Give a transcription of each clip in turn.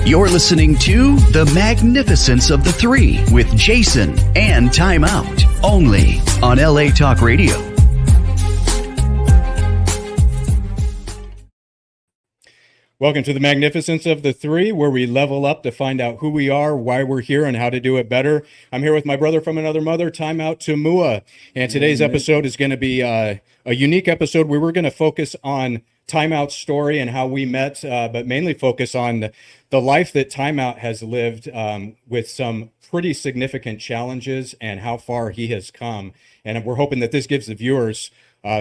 You're listening to The Magnificence of the Three with Jason and Timeout, only on LA Talk Radio. Welcome to The Magnificence of the Three, where we level up to find out who we are, why we're here, and how to do it better. I'm here with my brother from another mother, Timeout Tamua, and today's episode is going to be a unique episode where we're going to focus on Timeout's story and how we met, but mainly focus on the life that Timeout has lived with some pretty significant challenges and how far he has come. And we're hoping that this gives the viewers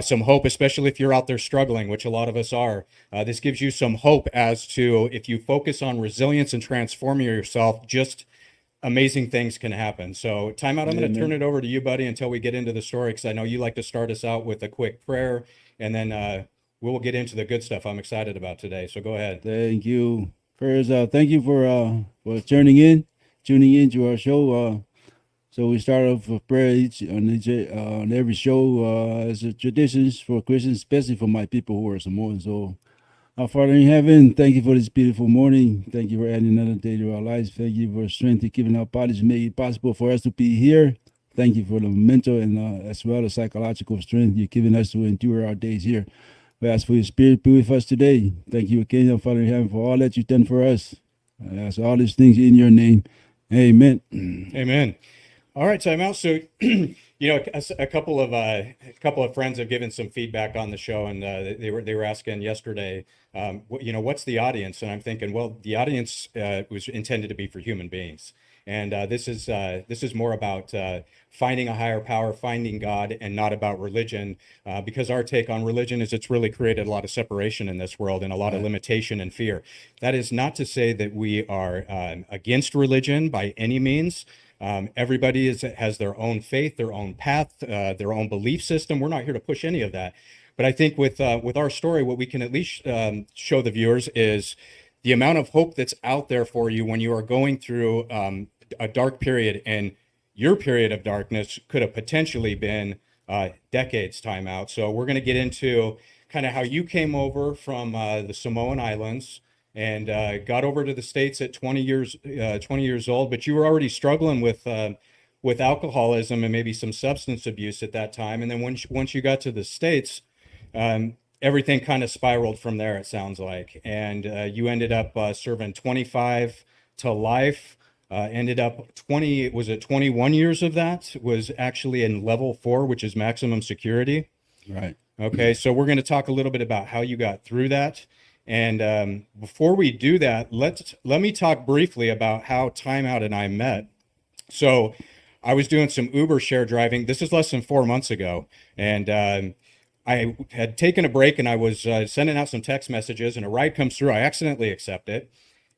some hope, especially if you're out there struggling, which a lot of us are. This gives you some hope as to if you focus on resilience and transforming yourself, just amazing things can happen. So Timeout, I'm going to turn it over to you, buddy, until we get into the story, because I know you like to start us out with a quick prayer, and then we'll get into the good stuff I'm excited about today. So go ahead. Thank you. First, thank you for tuning in to our show. So we start off with prayer on every show as a tradition for Christians, especially for my people who are Samoan. So, our Father in heaven, thank you for this beautiful morning. Thank you for adding another day to our lives. Thank you for strength to giving our bodies, make it possible for us to be here. Thank you for the mental and as well as psychological strength you've given us to endure our days here. We ask for your spirit be with us today. Thank you again, our Father in heaven, for all that you've done for us. I ask all these things in your name. Amen. Amen. All right, Timeout. So, a couple of friends have given some feedback on the show, and they were asking yesterday, what's the audience? And I'm thinking, well, the audience was intended to be for human beings, and this is more about finding a higher power, finding God, and not about religion, because our take on religion is it's really created a lot of separation in this world and a lot of limitation and fear. That is not to say that we are against religion by any means. Everybody has their own faith, their own path, their own belief system. We're not here to push any of that. But I think with our story, what we can at least show the viewers is the amount of hope that's out there for you when you are going through a dark period, and your period of darkness could have potentially been decades time out. So we're going to get into kind of how you came over from the Samoan Islands and got over to the States at 20 years old, but you were already struggling with alcoholism and maybe some substance abuse at that time. And then once you got to the States, everything kind of spiraled from there, it sounds like. And you ended up serving 25 to life, ended up 21 years of that was actually in level 4, which is maximum security. Right. Okay, so we're going to talk a little bit about how you got through that. And before we do that, let me talk briefly about how Timeout and I met. So I was doing some Uber share driving. This is less than 4 months ago. And I had taken a break, and I was sending out some text messages, and a ride comes through. I accidentally accept it.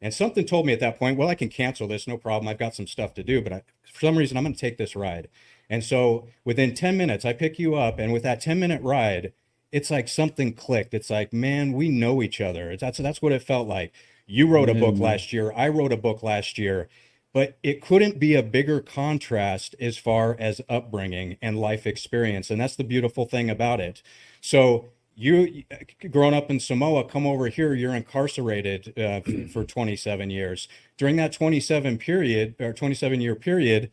And something told me at that point, well, I can cancel this, no problem. I've got some stuff to do, but for some reason, I'm going to take this ride. And so within 10 minutes, I pick you up, and with that 10-minute ride, it's like something clicked. It's like, man, we know each other. That's what it felt like. You wrote a book last year. I wrote a book last year. But it couldn't be a bigger contrast as far as upbringing and life experience. And that's the beautiful thing about it. So you, growing up in Samoa, come over here, you're incarcerated for 27 years. During that 27-year period,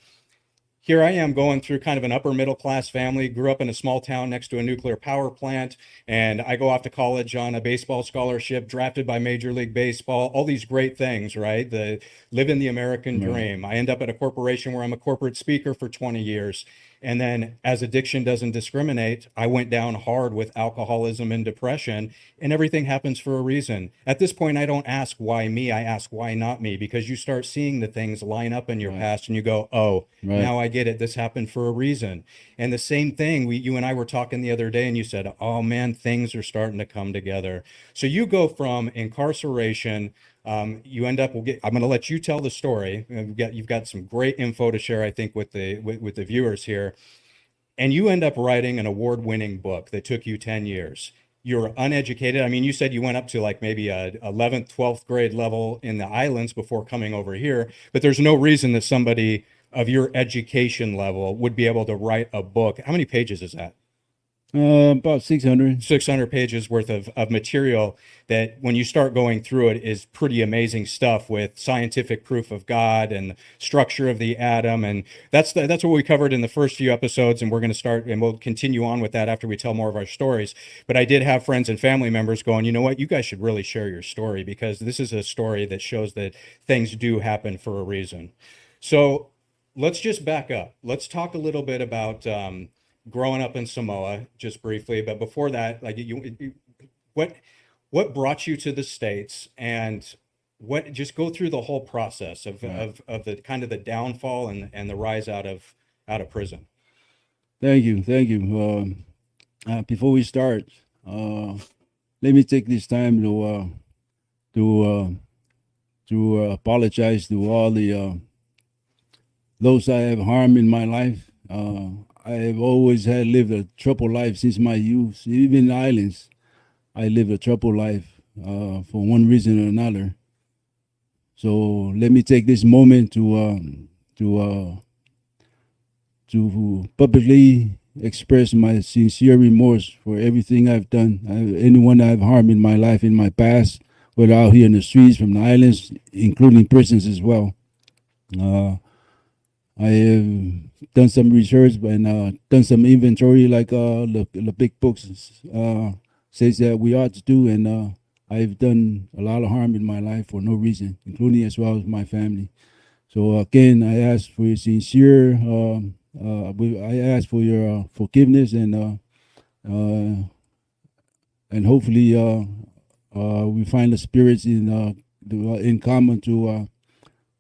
here I am going through kind of an upper middle class family, grew up in a small town next to a nuclear power plant, and I go off to college on a baseball scholarship, drafted by Major League Baseball, all these great things, right? Living the American dream. I end up at a corporation where I'm a corporate speaker for 20 years. And then as addiction doesn't discriminate, I went down hard with alcoholism and depression, and everything happens for a reason. At this point, I don't ask why me, I ask why not me, because you start seeing the things line up in your past and you go, oh, now I get it. This happened for a reason. And the same thing, you and I were talking the other day, and you said, oh man, things are starting to come together. So you go from incarceration, you end up, I'm going to let you tell the story. You've got some great info to share, I think, with the viewers here. And you end up writing an award-winning book that took you 10 years. You're uneducated. I mean, you said you went up to like maybe a 11th, 12th grade level in the islands before coming over here, but there's no reason that somebody of your education level would be able to write a book. How many pages is that? About 600. 600 pages worth of material that when you start going through it is pretty amazing stuff with scientific proof of God and structure of the atom. And that's what we covered in the first few episodes. And we're going to start and we'll continue on with that after we tell more of our stories. But I did have friends and family members going, you know what, you guys should really share your story because this is a story that shows that things do happen for a reason. So let's just back up. Let's talk a little bit about, growing up in Samoa, just briefly, but before that, like what brought you to the States, and what just go through the whole process of the kind of the downfall and the rise out of prison. Thank you. Before we start, let me take this time to apologize to all the those I have harmed in my life. I have always lived a troubled life since my youth. Even in the islands, I lived a troubled life for one reason or another. So let me take this moment to publicly express my sincere remorse for everything I've done. Anyone I've harmed in my life, in my past, whether out here in the streets, from the islands, including prisons as well. I have done some research and done some inventory like the big books says that we ought to do, and I've done a lot of harm in my life for no reason, including as well as my family. So again, I ask for your sincere, I ask for your forgiveness, and hopefully we find the spirits in common to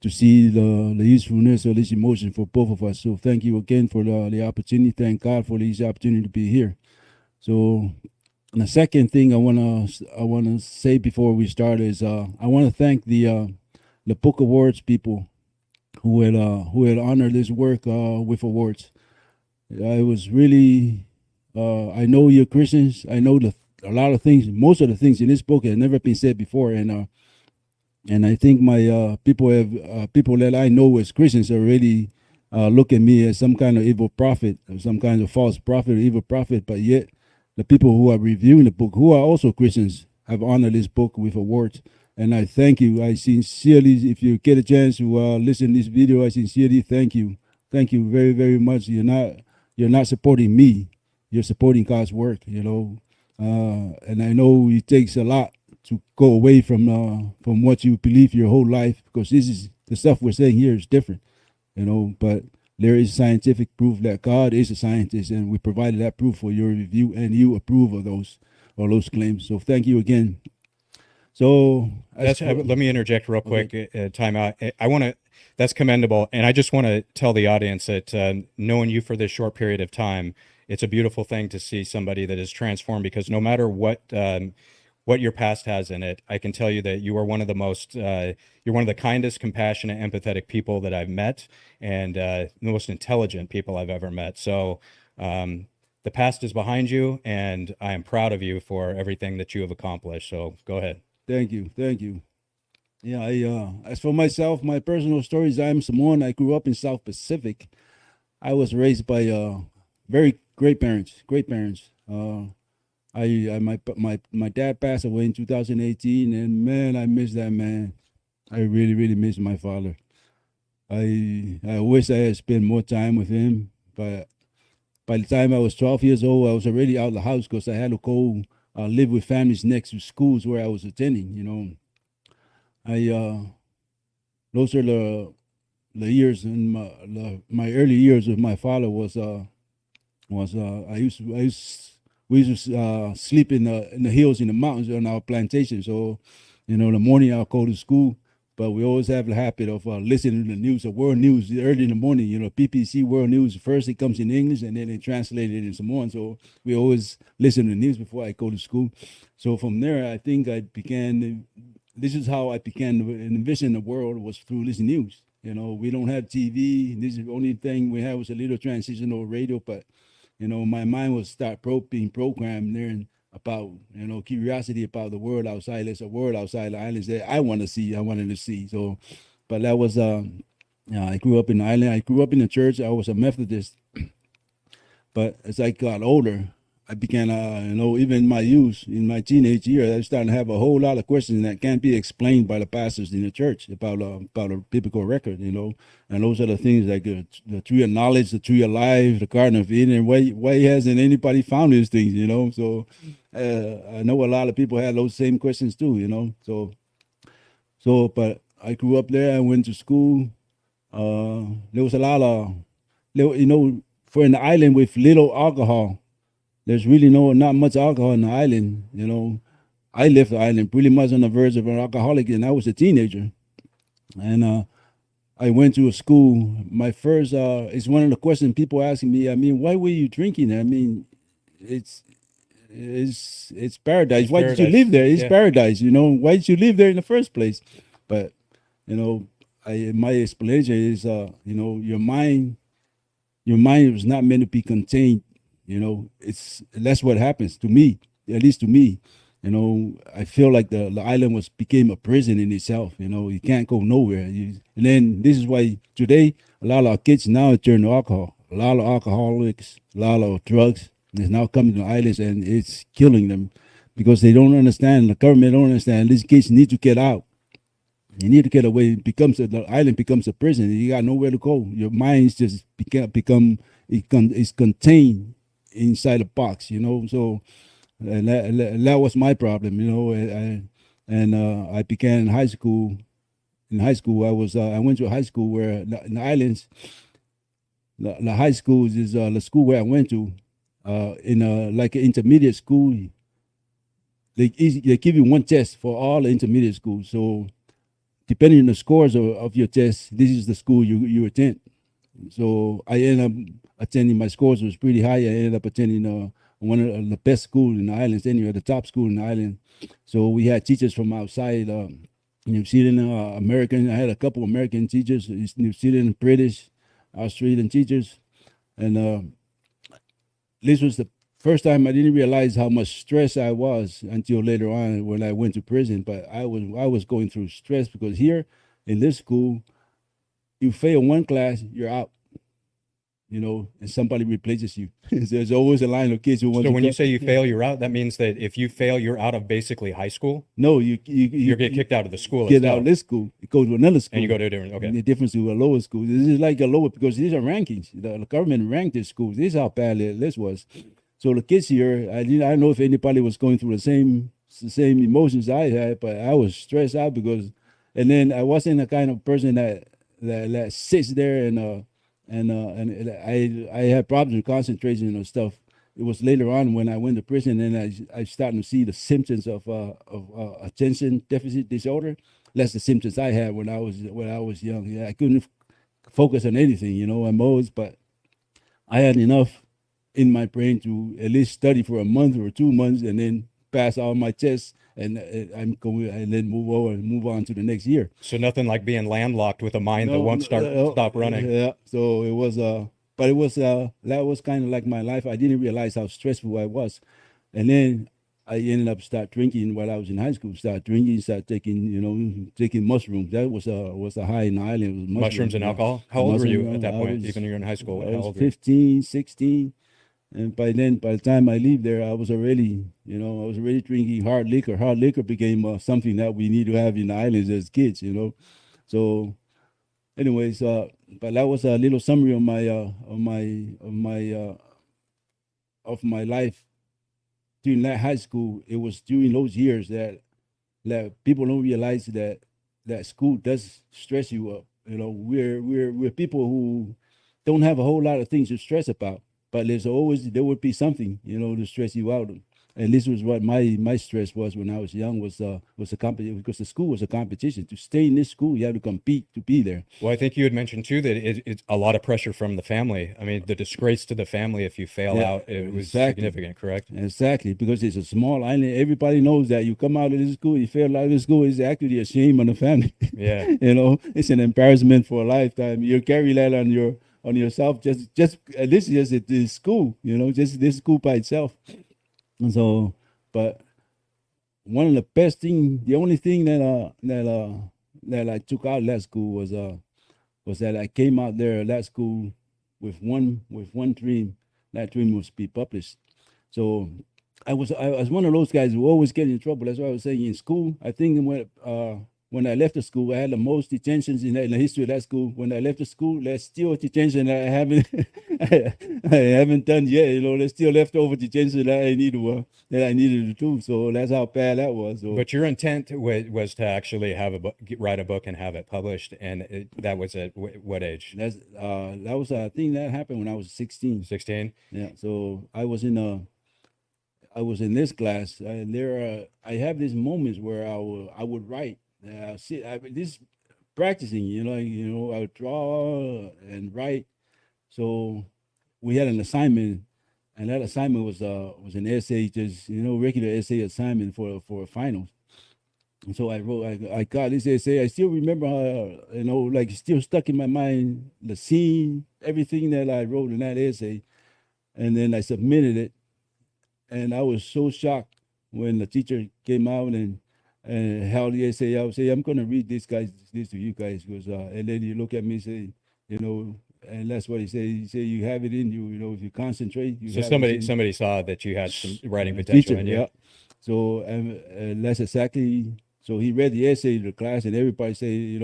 see the usefulness of this emotion for both of us. So thank you again for the opportunity. Thank God for this opportunity to be here. So the second thing I wanna say before we start is I want to thank the Book Awards people who had honored this work with awards. I was really I know you're Christians. I know a lot of things, most of the things in this book have never been said before, and I think my people that I know as Christians already look at me as some kind of evil prophet, or some kind of false prophet or evil prophet. But yet, the people who are reviewing the book, who are also Christians, have honored this book with awards. And I thank you. I sincerely, if you get a chance to listen to this video, I sincerely thank you. Thank you very, very much. You're not supporting me. You're supporting God's work. And I know it takes a lot to go away from what you believe your whole life, because this is the stuff we're saying here is different, but there is scientific proof that God is a scientist, and we provided that proof for your review, and you approve of those claims. So thank you again. So let me interject real quick. Okay. Timeout. That's commendable, and I just want to tell the audience that knowing you for this short period of time, it's a beautiful thing to see somebody that is transformed, because no matter what your past has in it, I can tell you that you are one of the you're one of the kindest, compassionate, empathetic people that I've met, and the most intelligent people I've ever met. So the past is behind you, and I am proud of you for everything that you have accomplished. So go ahead. Thank you. Yeah, as for myself, my personal stories, I'm Samoan. I grew up in South Pacific. I was raised by very great parents. My dad passed away in 2018, and man, I miss that man. I really, really miss my father. I wish I had spent more time with him, but by the time I was 12 years old, I was already out of the house because I had to go live with families next to schools where I was attending. Those are the years in my early years with my father we used to sleep in the hills, in the mountains on our plantation. So, the morning I'll go to school, but we always have the habit of listening to the news, the world news, early in the morning. BBC World News. First it comes in English, and then they translate it in Samoan. So we always listen to the news before I go to school. So from there, I think this is how I began to envision the world, was through this news. We don't have TV. This is the only thing we have was a little transitional radio, but my mind will start being programmed there, and about curiosity about the world outside. There's a world outside the islands that I wanted to see. So, but that was I grew up in the island. I grew up in the church. I was a Methodist, but as I got older, I began, even in my youth, in my teenage years, I started to have a whole lot of questions that can't be explained by the pastors in the church about a biblical record, and those are the things like the tree of knowledge, the tree of life, the Garden of Eden. And why hasn't anybody found these things, So I know a lot of people had those same questions too, but I grew up there. I went to school. There was a lot of, for an island with little alcohol. There's really not much alcohol in the island. I left the island pretty much on the verge of an alcoholic, and I was a teenager. And I went to a school. My first, it's one of the questions people asking me. I mean, why were you drinking? I mean, it's paradise. Why did you live there? It's paradise. Why did you live there in the first place? But my explanation is, your mind was not meant to be contained. That's what happens to me, at least to me. I feel like the island became a prison in itself. You can't go nowhere. And then this is why today a lot of our kids now turn to alcohol. A lot of alcoholics, a lot of drugs is now coming to the islands, and it's killing them because they don't understand. The government don't understand. These kids need to get out. You need to get away. The island becomes a prison. You got nowhere to go. Your mind's just it's contained inside a box, So and that was my problem, I began in high school. In high school, I went to a high school where in the islands, the high school is the school where I went to. In like an intermediate school, they give you one test for all the intermediate schools. So depending on the scores of your test, this is the school you attend. So I ended up attending. My scores was pretty high. I ended up attending one of the best schools in the islands, anyway, the top school in the island. So we had teachers from outside, New Zealand, American. I had a couple American teachers, New Zealand, British, Australian teachers, and this was the first time I didn't realize how much stress I was until later on when I went to prison. But I was going through stress because here in this school, you fail one class, you're out. And somebody replaces you. There's always a line of kids who want to. So when you say you fail, you're out. That means that if you fail, you're out of basically high school. No, you get kicked out of the school. Get out of this school. You go to another school. And you go to a different. Okay. The difference to a lower school. This is like a lower because these are rankings. The government ranked these schools. This is how bad this was. So the kids here, I don't know if anybody was going through the same emotions I had, but I was stressed out because, and then I wasn't the kind of person that sits there and I had problems with concentration and stuff. It was later on when I went to prison and I started to see the symptoms of attention deficit disorder. That's the symptoms I had when I was young. Yeah, I couldn't focus on anything, I'm always, but I had enough in my brain to at least study for a month or 2 months and then pass all my tests and I'm going and then move on to the next year. So nothing like being landlocked with a mind that won't stop running. Yeah. So it was but it was that was kind of like my life. I didn't realize how stressful I was. And then I ended up start drinking while I was in high school. Start taking mushrooms. That was a high in the island. It was mushrooms and alcohol. How old were you at that point? Even you're in high school. I was 15, 16. And by the time I leave there, I was already drinking hard liquor. Hard liquor became something that we need to have in the islands as kids, So, anyways, but that was a little summary of my life during that high school. It was during those years that people don't realize that school does stress you up. We're people who don't have a whole lot of things to stress about. But there would be something, to stress you out. And this was what my stress was when I was young was a competition, because the school was a competition. To stay in this school, you have to compete to be there. Well, I think you had mentioned too that it's a lot of pressure from the family. I mean, the disgrace to the family if you fail out, it was significant, correct? Exactly, because it's a small island. Everybody knows that you come out of this school, you fail out of this school, it's actually a shame on the family. Yeah. It's an embarrassment for a lifetime. You carry that on yourself. Just this is just this school, just this school by itself. And so, but one of the best thing, the only thing that I took out of that school was that I came out there that school with one dream. That dream was to be published. So I was one of those guys who always get in trouble. That's why I was saying in school. I think when I left the school, I had the most detentions in the history of that school. When I left the school, there's still detention that I haven't I haven't done yet. You know, there's still leftover detention that I needed to do. So that's how bad that was. So, But your intent was to actually have a book, write a book and have it published, and that was at what age? that was I think that happened when I was 16. 16. Yeah. So I was in this class. I have these moments where I would write. This practicing, I would draw and write. So we had an assignment, and that assignment was an essay, just regular essay assignment for finals. And so I got this essay. I still remember how, like still stuck in my mind, the scene, everything that I wrote in that essay, and then I submitted it, and I was so shocked when the teacher came out and held the essay out, say, I'm going to read this to you guys, because and then he look at me and say, and that's what he said. He said, you have it in you, if you concentrate. So somebody saw that you had some writing potential teacher, in you. yeah. So that's exactly. So he read the essay to the class, and everybody said,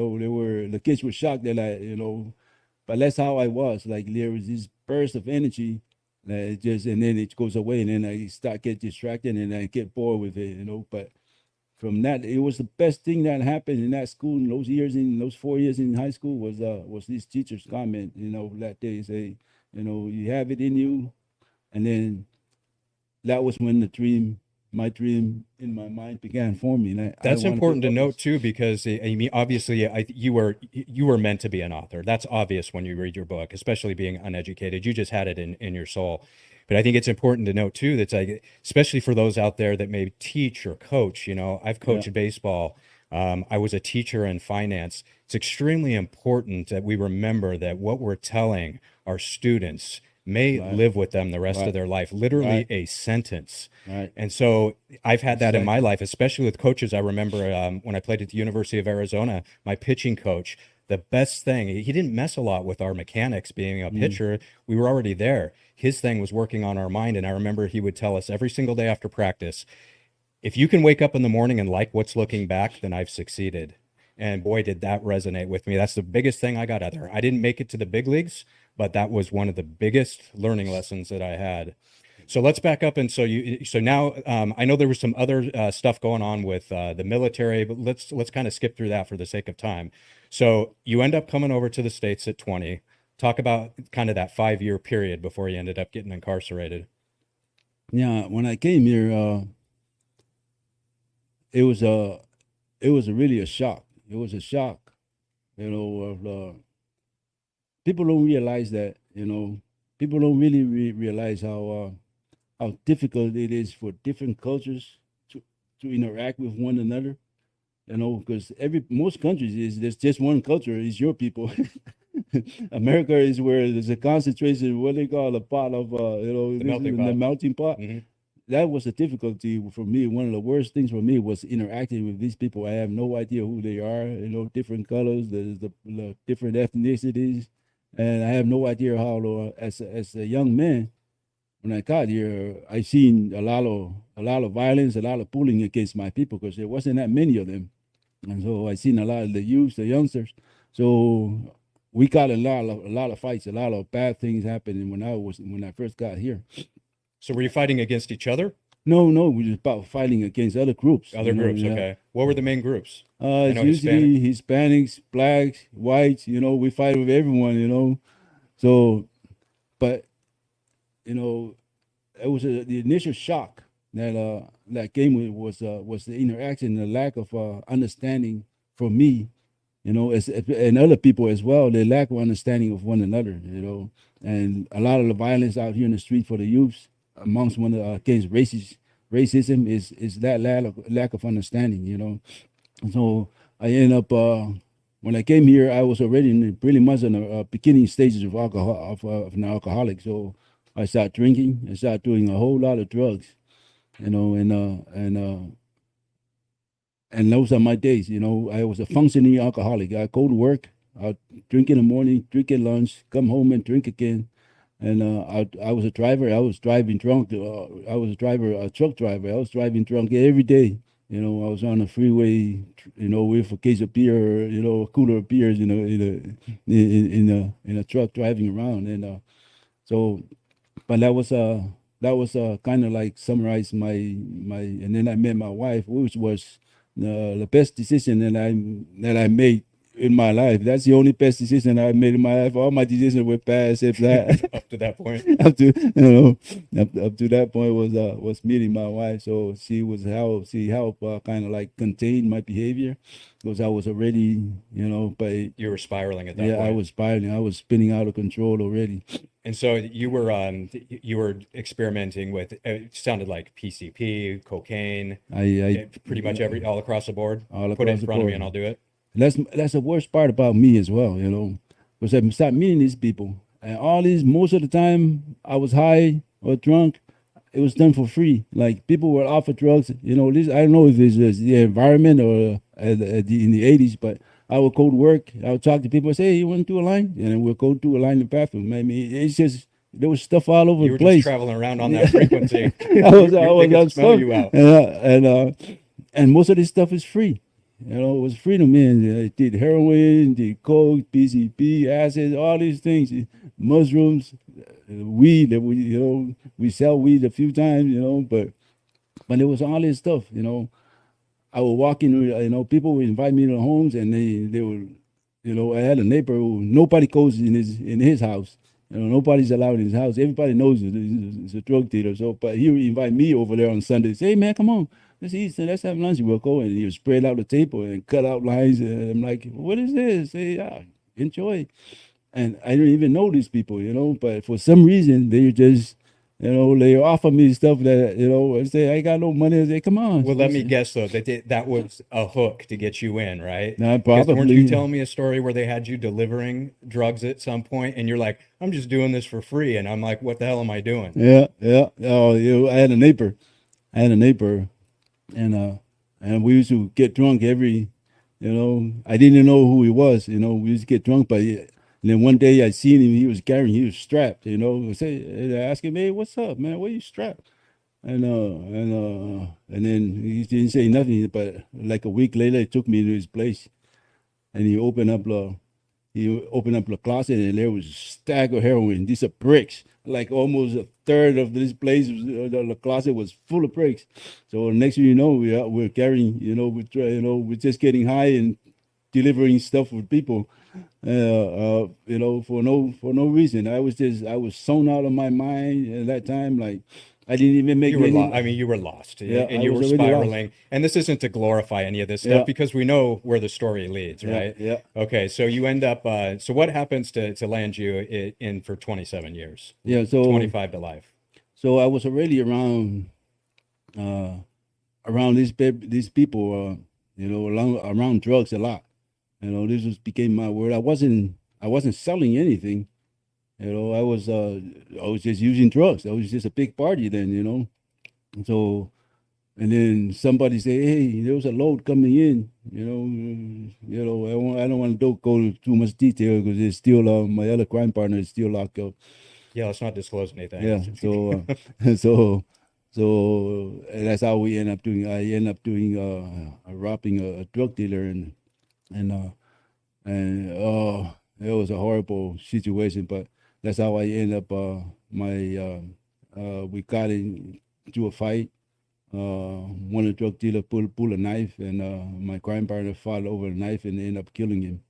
the kids were shocked that but that's how I was. Like there was this burst of energy that and then it goes away, and then I get distracted, and I get bored with it, But from that, it was the best thing that happened in that school in those 4 years in high school was this teacher's comment, that day, say, you have it in you. And then that was when my dream in my mind began forming. That's important to note too, because I mean, obviously, you were meant to be an author. That's obvious when you read your book, especially being uneducated. You just had it in your soul. But I think it's important to note too that's like, especially for those out there that may teach or coach. I've coached baseball. I was a teacher in finance. It's extremely important that we remember that what we're telling our students may live with them the rest of their life, literally a sentence. Right. And so I've had that in my life, especially with coaches. I remember when I played at the University of Arizona, my pitching coach, the best thing, he didn't mess a lot with our mechanics being a pitcher. We were already there. His thing was working on our mind. And I remember he would tell us every single day after practice, if you can wake up in the morning and like what's looking back, then I've succeeded. And boy, did that resonate with me. That's the biggest thing I got out there. I didn't make it to the big leagues, but that was one of the biggest learning lessons that I had. So let's back up. And so now I know there was some other stuff going on with the military, but let's kind of skip through that for the sake of time. So you end up coming over to the States at 20. Talk about kind of that 5-year period before you ended up getting incarcerated. Yeah, when I came here, it was really a shock. It was a shock, people don't realize that, people don't really realize how difficult it is for different cultures to interact with one another, because most countries there's just one culture, is your people. America is where there's a concentration, what they call a pot of, the melting pot. Mm-hmm. That was a difficulty for me. One of the worst things for me was interacting with these people. I have no idea who they are, different colors, the different ethnicities. And I have no idea how, as a young man, when I got here, I seen a lot of violence, a lot of bullying against my people, because there wasn't that many of them. And so I seen a lot of the youth, the youngsters. So we got a lot of fights, a lot of bad things happening when I first got here. So were you fighting against each other? No, we were about fighing against other groups. Okay. What were the main groups? It's usually Hispanics, blacks, whites. We fight with everyone. So, but it was the initial shock that came with was the interaction, the lack of understanding for me, and other people as well. The lack of understanding of one another, and a lot of the violence out here in the street for the youths amongst against racism is that lack of understanding, So I ended up when I came here, I was already pretty much in the beginning stages of alcohol of an alcoholic. So I started drinking. I started doing a whole lot of drugs, and those are my days. I was a functioning alcoholic. I go to work, I drink in the morning, drink at lunch, come home and drink again. and I was a driver. I was driving drunk. I was a driver, a truck driver. I was driving drunk every day. You know, I was on the freeway. You know, with a case of beer, you know, a cooler of beers, you know, in a truck driving around, and so. But that was kind of like summarize my, and then I met my wife, which was the best decision that I made in my life. That's the only best decision I made in my life. All my decisions were bad except that. Up to that point. Up to up to that point was meeting my wife. So she helped kind of like contain my behavior because I was already, you know, but You were spiraling at that yeah, point. I was spiraling. I was spinning out of control already. And so you were experimenting with, it sounded like PCP, cocaine, I pretty much all across the board. All Put it across in the front of me board. and I'll do it. That's the worst part about me as well, you know, because I started meeting these people, and all these most of the time I was high or drunk, it was done for free. Like people were offered drugs, you know. This I don't know if it's the environment or in the '80s, but I would go to work, I would talk to people, and say, "Hey, you want to do a line?" And then we'll go do a line in the bathroom. I mean, it's just there was stuff all over You the were place. just traveling around on that frequency. I was They could on smell stuff, you out. and most of this stuff is free. You know, it was free to me. And I did heroin, did coke, PCP, acid, all these things, mushrooms, weed. That we, you know, we sell weed a few times, you know, but it was all this stuff. You know, I would walk in, you know, people would invite me to homes, and they would, you know, I had a neighbor who nobody goes in his house. You know, nobody's allowed in his house. Everybody knows he's a drug dealer. So, but he would invite me over there on Sundays. Hey, man, come on, let's eat. Let's have lunch. We'll go, and he would spread out the table and cut out lines. And I'm like, what is this? Hey, enjoy. And I didn't even know these people, you know. But for some reason, they just, you know, they offer me stuff that, you know, I say I got no money. I say, come on. Well, let me guess though, that was a hook to get you in, right? Nah, 'Cause weren't probably. you telling me a story where they had you delivering drugs at some point and you're like, I'm just doing this for free. And I'm like, what the hell am I doing? Yeah, yeah. Oh, you know, I had a neighbor. And we used to get drunk every, you know, I didn't know who he was, you know. We used to get drunk, but and then one day I seen him. He was strapped, you know. I asked him, hey, what's up, man? Why you strapped? And then he didn't say nothing. But like a week later, he took me to his place, and he opened up the closet, and there was a stack of heroin. These are bricks, like almost a third of this place. The closet was full of bricks. So next thing you know, we're carrying, you know, we're just getting high and delivering stuff for people, you know, for no reason. I was sewn out of my mind at that time. Like I didn't even make You were any. I mean, you were lost, Yeah, and I you was were already lost. spiraling. And this isn't to glorify any of this stuff Yeah. because we know where the story leads, Yeah, right? yeah. Okay, so you end up. So what happens to land you in for 27 years? Yeah, so 25 to life. So I was already around these people, you know, around drugs a lot. You know, became my word. I wasn't selling anything. You know, I was just using drugs. I was just a big party then. You know, so and then somebody say, hey, there was a load coming in. I don't want to go into too much detail because it's still my other crime partner is still locked up. Yeah, let's not disclose anything. Yeah. So and that's how we end up doing. I end up doing robbing a drug dealer and it was a horrible situation, but that's how I end up. We got into a fight. One of the drug dealer pull a knife, and my crime partner fought over the knife and ended up killing him.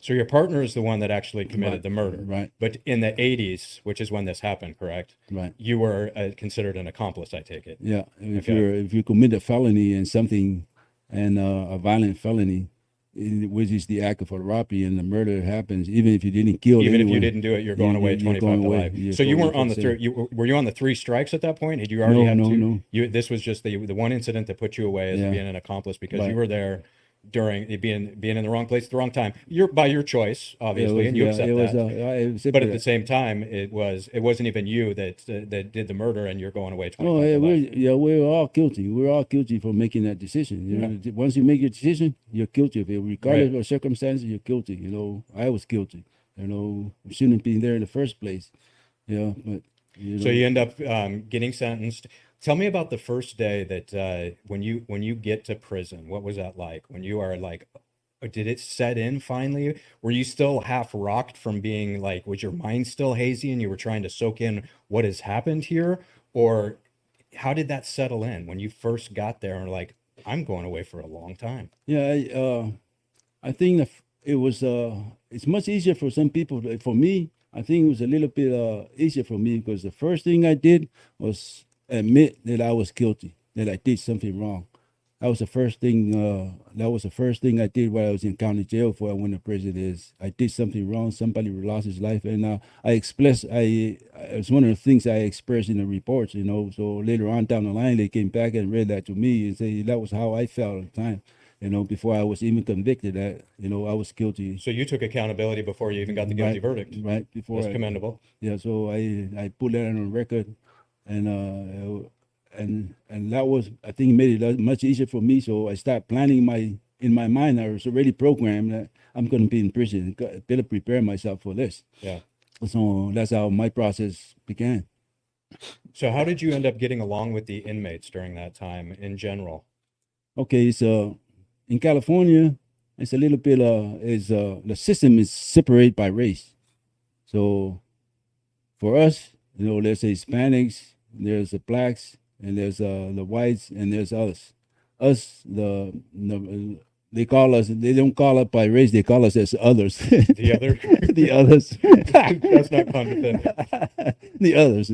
So your partner is the one that actually committed Right, the murder. right. But in the 80s, which is when this happened, correct? Right. You were considered an accomplice, I take it. Yeah, if Okay. you commit a felony and something, and a violent felony, which is the act of a robbery, and the murder happens, even if you didn't kill Even if anyone, you didn't do it, you're going away you're 25 going to away. life. You're So you going weren't on the for three. Were you on the three strikes at that point? Had you already No, had no, two? no. This was just the one incident that put you away as Yeah. being an accomplice because Right. you were there during being in the wrong place at the wrong time. You're by your choice, obviously, and you accept it was, that. I accepted But at the that. same time, it wasn't even you that did the murder, and you're going away Oh, 25 yeah, to life. we're all guilty. We're all guilty for making that decision. You know, once you make your decision, you're guilty of it, regardless of circumstances. You're guilty. You know, I was guilty. You know, shouldn't be there in the first place. Yeah, but So you end up getting sentenced. Tell me about the first day that when you get to prison. What was that like? When you are like, did it set in finally? Were you still half rocked from being like, was your mind still hazy and you were trying to soak in what has happened here? Or how did that settle in when you first got there and like, I'm going away for a long time? yeah, I think that it was it's much easier for some people. For me, I think it was a little bit easier for me because the first thing I did was admit that I was guilty, that I did something wrong. That was the first thing. That was the first thing I did while I was in county jail before I went to prison. Is I did something wrong. Somebody lost his life, and I expressed. It's one of the things I expressed in the reports. You know, so later on down the line, they came back and read that to me and say that was how I felt at the time. You know, before I was even convicted, that I was guilty. So you took accountability before you even got the guilty verdict. Right before. That's commendable. Yeah, so I put that on record, and that was, I think, made it much easier for me. So I started planning in my mind. I was already programmed that I'm going to be in prison. Better prepare myself for this. Yeah. So that's how my process began. So how did you end up getting along with the inmates during that time in general? Okay, so in California, it's a little bit the system is separated by race. So for us, there's the Hispanics, there's the blacks, and there's the whites, and there's us. Us, they call us. They don't call us by race. They call us as others. The other, the others. That's not condescending. The others,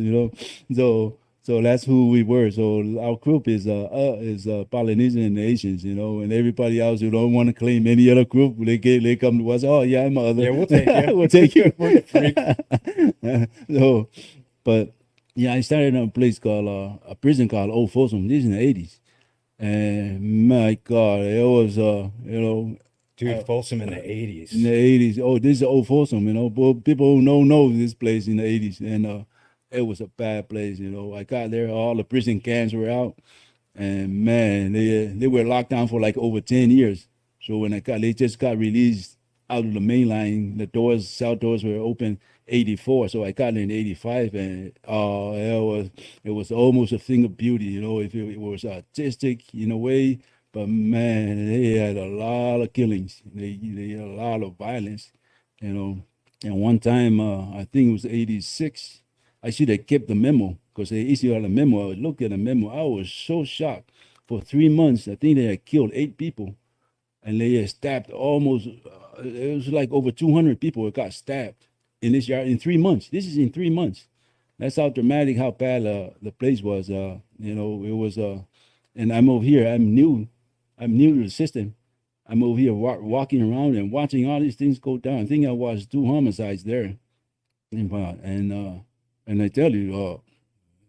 So that's who we were. So our group is Polynesian and Asians, and everybody else who don't want to claim any other group, they come to us. Oh yeah, I'm other. Yeah, we'll take you. We'll take you. We're the freaks. So, but yeah, I started in a place called a prison called Old Folsom. This is in the '80s, and my God, it was Dude, Folsom in the 80s. in the '80s. Oh, this is Old Folsom. But people who know this place in the '80s, and it was a bad place. I got there, all the prison camps were out, and man, they were locked down for like over 10 years. So when they just got released out of the main line, the cell doors were open '84. So I got in '85, and it was almost a thing of beauty. If it was artistic in a way, but man, they had a lot of killings. They had a lot of violence. And one time, I think it was '86. I should have kept the memo because they issued out a memo. I looked at the memo. I was so shocked. For 3 months, I think they had killed 8 people, and they had stabbed almost. It was like over 200 people that got stabbed in this yard in 3 months. This is in 3 months. That's how dramatic, how bad the place was. It was. And I'm over here. I'm new to the system. I'm over here walking around and watching all these things go down. I think I watched 2 homicides there, and I tell you,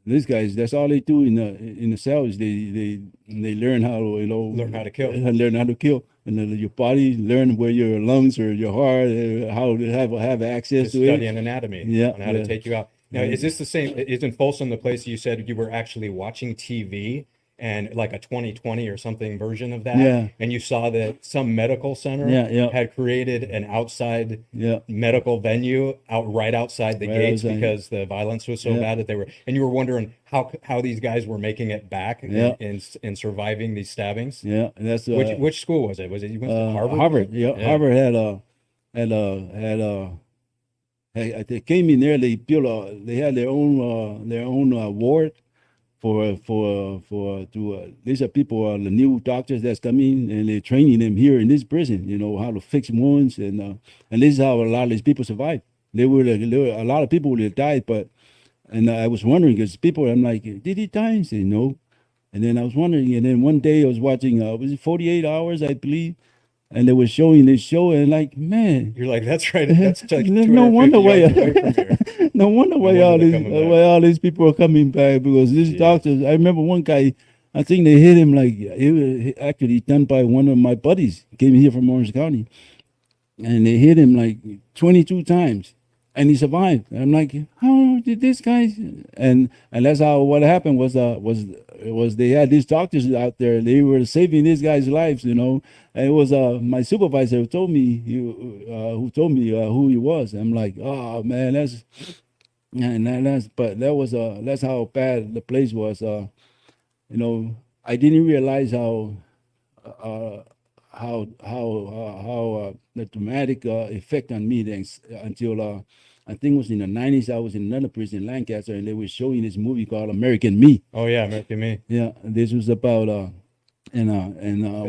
these guys, that's all they do in the cells. They learn how to Learn how to kill. learn how to kill, and then your body learn where your lungs or your heart, how to have access to Study it. an anatomy. Yeah, On how to take you out. Now, is this the same? Isn't Folsom the place you said you were actually watching TV and like a 2020 or something version of that? Yeah. And you saw that some medical center had created an outside medical venue right outside the gates because the violence was so bad that and you were wondering how these guys were making it back in surviving these stabbings. Yeah, and that's Which school was it? Was it you went to Harvard? Harvard. Yeah, Harvard they came in there. They built they had their own ward these are people, the new doctors that's coming, and they're training them here in this prison, how to fix wounds, and this is how a lot of these people survived. There were a lot of people that died, and I was wondering, because I'm like, did he die? And say no. And then I was wondering, and then one day I was watching, was it 48 Hours, I believe, and they were showing this show, and like, man, you're like, that's right. That's like no wonder why. away from here. No wonder why all these people are coming back, because these doctors. I remember one guy. I think they hit him like it was actually done by one of my buddies. Came here from Orange County, and they hit him like 22 times, and he survived. And I'm like, how did this guy? And that's how what happened was they had these doctors out there. They were saving these guys' lives, you know. And it was my supervisor who told me who he was. I'm like, oh man, that's how bad the place was. You know, I didn't realize uh, how the dramatic effect on me then, until I think it was in the 90s. I was in another prison in Lancaster, and they were showing this movie called American Me. Oh yeah, American Me. Yeah, this was about and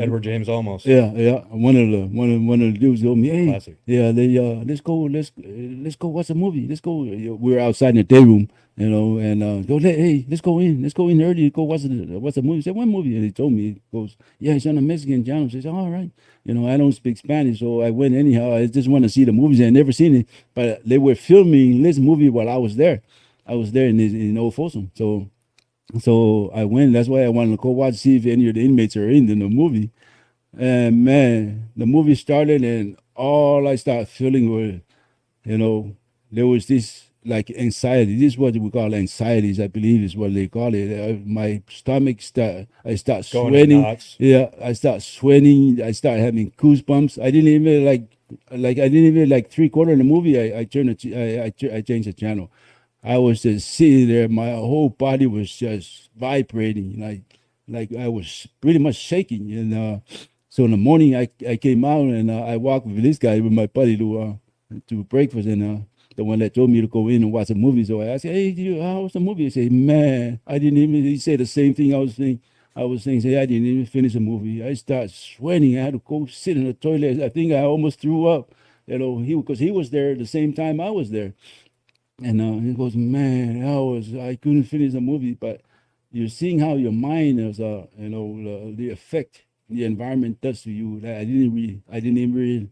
Edward James Olmos. yeah. One of the dudes told me, hey, Classic. yeah, they let's go watch a movie. Let's go. We were outside in the day room, you know, and hey, let's go in early. Go watch the movie. I said, what movie? And he told me, he goes, yeah, it's on a Mexican channel. I said, all right. You know, I don't speak Spanish, so I went anyhow. I just want to see the movies. I never seen it, but they were filming this movie while I was there. I was there in Old Folsom, so I went. That's why I wanted to go watch, see if any of the inmates are in the movie. And man, the movie started, and all I started feeling were, you know, there was this like anxiety. This is what we call anxieties, I believe is what they call it. My stomach I start Going sweating. nuts. Yeah, I start sweating. I start having goosebumps. I didn't even I didn't even like 3/4 of the movie. I changed the channel. I was just sitting there. My whole body was just vibrating, like I was pretty much shaking. And so in the morning, I came out, and I walked with this guy, with my buddy, to breakfast, and the one that told me to go in and watch a movie. So I asked, hey, how was the movie? He said, man, I didn't even. He said the same thing I was saying. Say I didn't even finish the movie. I started sweating. I had to go sit in the toilet. I think I almost threw up. You know, because he was there at the same time I was there. And he goes, man, I couldn't finish the movie, but you're seeing how your mind is, you know, the effect the environment does to you. That I didn't even really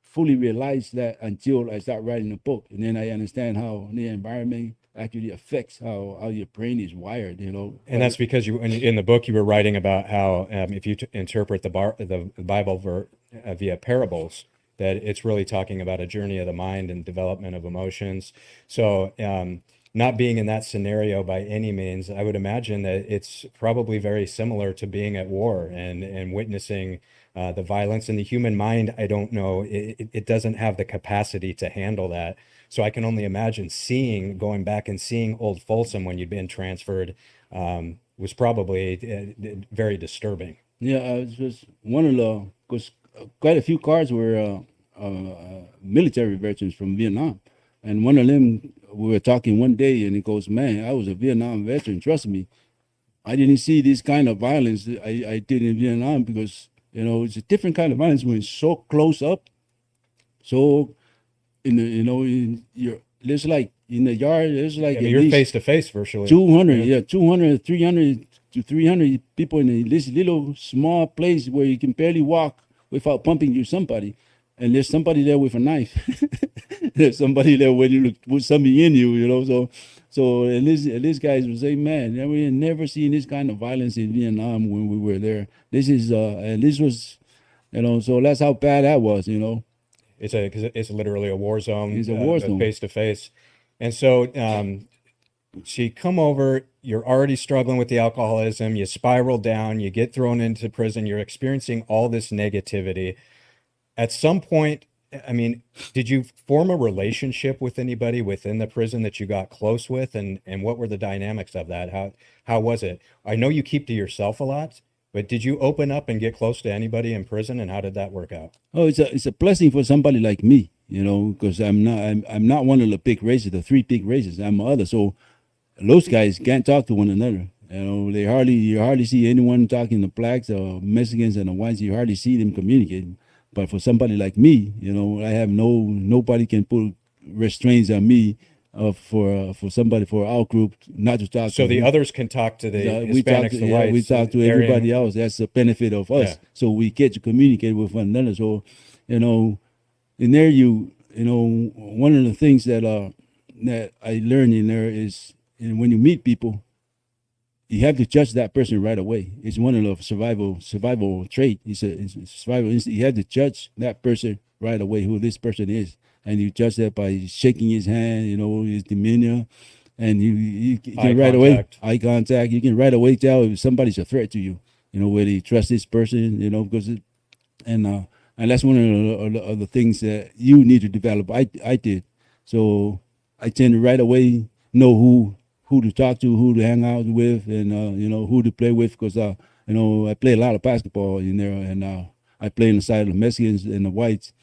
fully realize that until I start writing the book, and then I understand how the environment actually affects how your brain is wired. You know, And that's because in the book you were writing about how if you interpret the Bible via parables, that it's really talking about a journey of the mind and development of emotions. So not being in that scenario by any means, I would imagine that it's probably very similar to being at war and witnessing the violence in the human mind. I don't know. It doesn't have the capacity to handle that. So I can only imagine going back and seeing Old Folsom when you'd been transferred was probably very disturbing. Yeah, it was one of the, because quite a few cars were military veterans from Vietnam. And one of them, we were talking one day, and he goes, man, I was a Vietnam veteran. Trust me, I didn't see this kind of violence I did in Vietnam, because, you know, it's a different kind of violence when it's so close up. So, there's like in the yard, there's like Yeah, you're face to face virtually. 200, 200, 300 to 300 people in this little small place where you can barely walk without bumping into somebody. And there's somebody there with a knife. There's somebody there waiting to put something in you, you know. So and this guys would say, man, we had never seen this kind of violence in Vietnam when we were there. This is and this was, you know, so that's how bad that was, you know. Because it's literally a war zone. It's a war zone. Face to face. And so you come over, you're already struggling with the alcoholism, you spiral down, you get thrown into prison, you're experiencing all this negativity. At some point, I mean, did you form a relationship with anybody within the prison that you got close with, and what were the dynamics of that? How was it? I know you keep to yourself a lot, but did you open up and get close to anybody in prison, and how did that work out? Oh, it's a blessing for somebody like me, you know, because I'm not one of the big races, the three big races. I'm other, so those guys can't talk to one another. You know, you hardly see anyone talking to blacks or Mexicans and the whites. You hardly see them communicating. But for somebody like me, you know, I have nobody can put restraints on me for somebody, for our group not to talk. So the others can talk to the Hispanics, the whites. We talk to everybody else. That's the benefit of us. Yeah. So we get to communicate with one another. So, you know, in there, you know, one of the things that I learned in there is, and when you meet people, you have to judge that person right away. It's one of the survival trait. It's a survival instinct. You have to judge that person right away, who this person is, and you judge that by shaking his hand, his demeanor, and you can right away eye contact. You can right away tell if somebody's a threat to you. Whether you trust this person, because and that's one of the things that you need to develop. I did, so I tend to right away know who to talk to, who to hang out with, and who to play with, because I play a lot of basketball in there, and I play on the side of the Mexicans and the whites.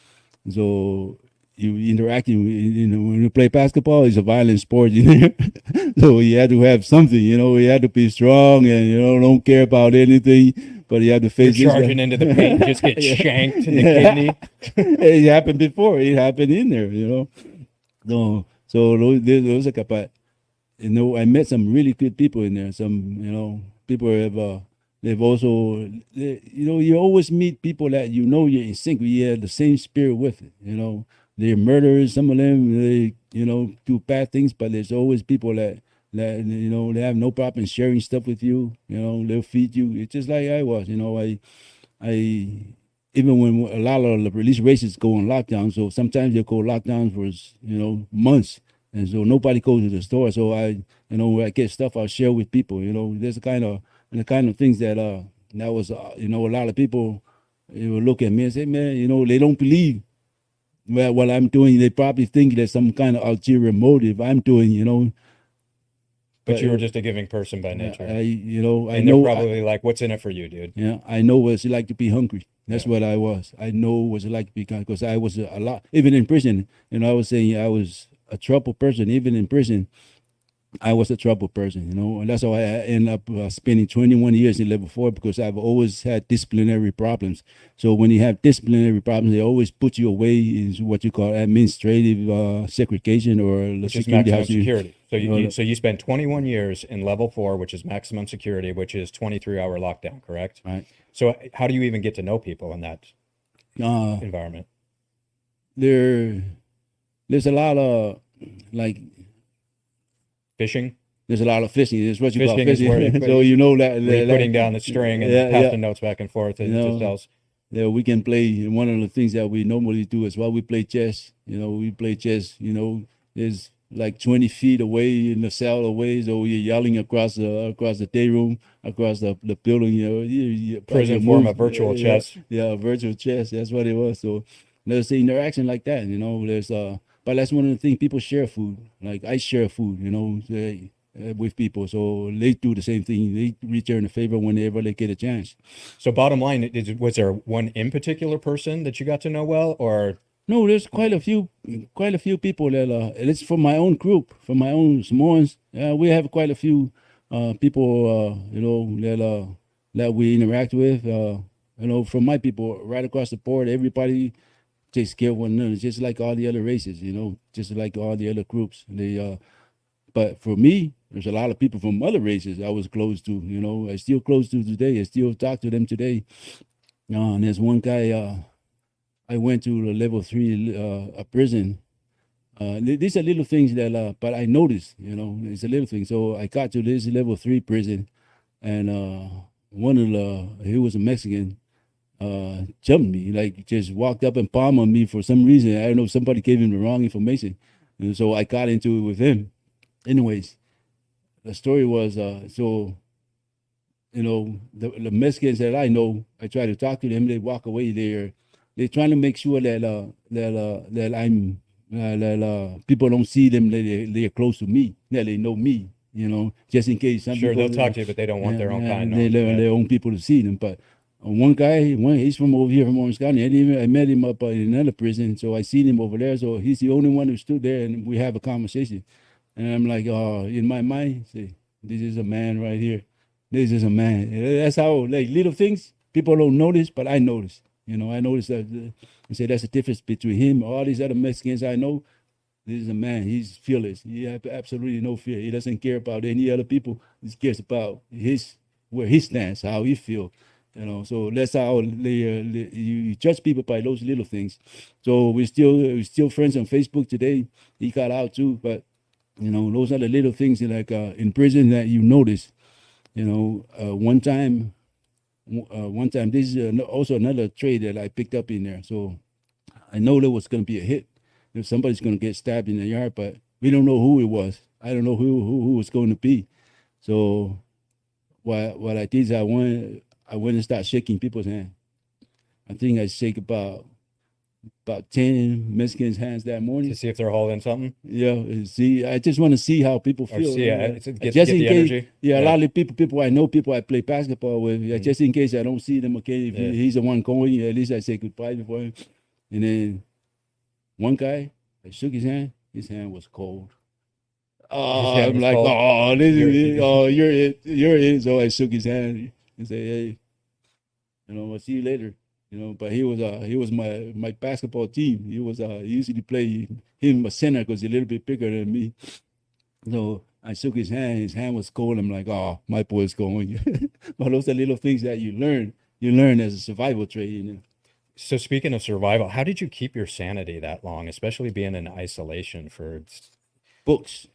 So you interacting, when you play basketball, it's a violent sport, so you have to have something, you have to be strong, and don't care about anything, but you have to face. You're charging into the paint, just get shanked in the kidney. It happened before. It happened in there, So those are but. I met some really good people in there. Some, people have, they've also, you always meet people that you're in sync with. You have the same spirit with it. They're murderers. Some of them, they, do bad things, but there's always people that they have no problem sharing stuff with you. They'll feed you. It's just like I was. I even when a lot of the police races go on lockdown, so sometimes they'll go lockdown for months. And so nobody goes to the store. So I I get stuff I share with people. There's the kind of things that that was a lot of people will look at me and say, man, they don't believe what I'm doing. They probably think there's some kind of ulterior motive I'm doing. But you were just a giving person by nature. I and know they're probably like, what's in it for you, dude? Yeah, I know what it's like to be hungry. That's what I was. I know what it's like to be hungry, because I was a lot, even in prison. I was saying I was a troubled person. Even in prison, I was a troubled person, and that's how I ended up spending 21 years in level 4, because I've always had disciplinary problems. So when you have disciplinary problems, they always put you away in what you call administrative segregation, or which is maximum security. So you spent 21 years in level 4, which is maximum security, which is 23-hour lockdown, correct? Right. So how do you even get to know people in that environment? There's a lot of fishing. There's a lot of fishing. It's what you call Fishing is fishing. where you So you're putting down the string and passing notes back and forth. And just tells. Yeah, we can play. One of the things that we normally do as well, we play chess. We play chess. There's like 20 feet away in the cell away, so you're yelling across the day room, across the building. Prison form of virtual chess. Yeah, virtual chess. That's what it was. So there's the interaction like that. There's but that's one of the things. People share food. Like I share food. With people, so they do the same thing. They return the favor whenever they get a chance. So bottom line, was there one in particular person that you got to know well, or? No, there's quite a few people that it's from my own group, from my own Samoans. We have quite a few people, that we interact with. From my people right across the board, everybody takes care of one another, just like all the other races. Just like all the other groups. But for me, there's a lot of people from other races I was close to. I still close to today. I still talk to them today. And there's one guy. I went to the level 3 prison. These are little things that, but I noticed, it's a little thing. So I got to this level 3 prison, and he was a Mexican, jumped me, like just walked up and palmed on me for some reason. I don't know, somebody gave him the wrong information. And so I got into it with him. Anyways, the story was, the Mexicans that I know, I try to talk to them, they walk away there. They're trying to make sure that people don't see them, that they're close to me, that they know me, just in case. Some sure, people, they'll talk to you, but they don't want their own kind. Their own people to see them. But one guy, he's from over here, from Orange County. I met him up in another prison, so I seen him over there. So he's the only one who stood there, and we have a conversation. And I'm like, in my mind, say, this is a man right here. This is a man. That's how, little things people don't notice, but I notice. I noticed that. I say that's the difference between him and all these other Mexicans I know. This is a man. He's fearless. He has absolutely no fear. He doesn't care about any other people. He cares about where he stands, how he feels. So that's how you judge people by those little things. So we're still friends on Facebook today. He got out too, but those are the little things like in prison that you notice. One time, this is also another trade that I picked up in there. So I know there was going to be a hit. If somebody's going to get stabbed in the yard, but we don't know who it was. I don't know who was going to be. So what I did is I went and started shaking people's hand. I think I shake about 10 Mexicans' hands that morning To see if they're holding something. Yeah, see, I just want to see how people Or feel. see, get Just the in case, energy. yeah, a lot of people I know, people I play basketball with. Yeah, just in case I don't see them again, if Yeah. he's the one going, at least I say goodbye before him. And then one guy, I shook his hand was cold. Oh, hand I'm was like, cold. oh, this is it. Oh, you're it. So I shook his hand and say, hey, I'll see you later. But he was my basketball team. He usually play him a center because he's a little bit bigger than me. So I shook his hand. His hand was cold. I'm like, oh, my boy's going. But those are little things that you learn. You learn as a survival trait. So speaking of survival, how did you keep your sanity that long, especially being in isolation for? Books.